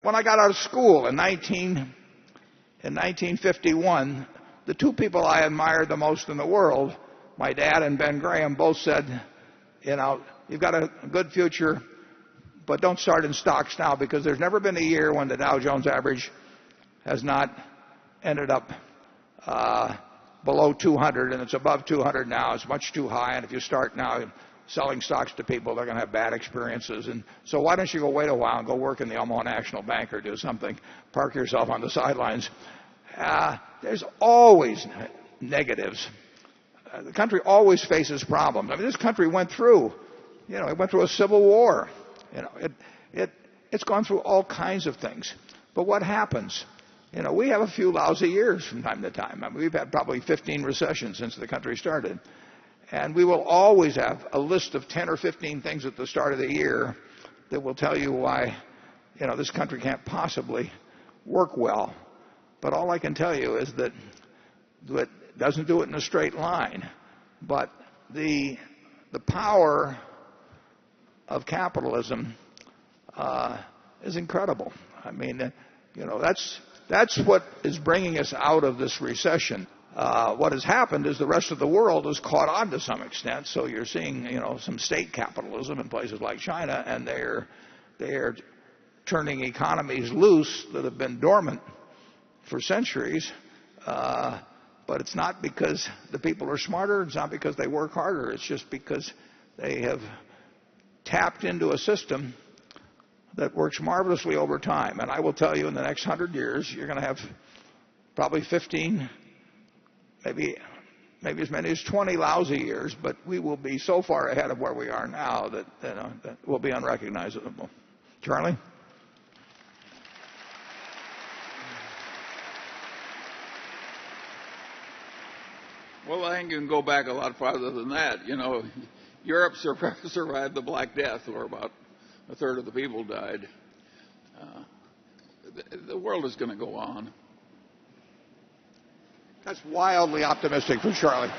when I got out of school in 1951, the two people I admired the most in the world, my dad and Ben Graham, both said, you've got a good future, but don't start in stocks now, because there's never been a year when the Dow Jones average has not ended up below 200, and it's above 200 now. It's much too high, and if you start now selling stocks to people, they're going to have bad experiences. And so why don't you go wait a while and go work in the Omaha National Bank or do something, park yourself on the sidelines. There's always negatives. The country always faces problems. I mean, this country went through, it went through a civil war. It's gone through all kinds of things. But what happens? We have a few lousy years from time to time. I mean, we've had probably 15 recessions since the country started. And we will always have a list of 10 or 15 things at the start of the year that will tell you why, this country can't possibly work well. But all I can tell you is that it doesn't do it in a straight line. But the power of capitalism is incredible. I mean, that's what is bringing us out of this recession. What has happened is the rest of the world has caught on to some extent. So you're seeing, some state capitalism in places like China, and they're turning economies loose that have been dormant for centuries. But it's not because the people are smarter. It's not because they work harder. It's just because they have tapped into a system that works marvelously over time. And I will tell you, in the next 100 years, you're going to have probably 15, maybe as many as 20 lousy years, but we will be so far ahead of where we are now that will be unrecognizable. Charlie? Well, I think you can go back a lot farther than that. Europe survived the Black Death, where about a third of the people died. The world is going to go on. That's wildly optimistic for Charlie.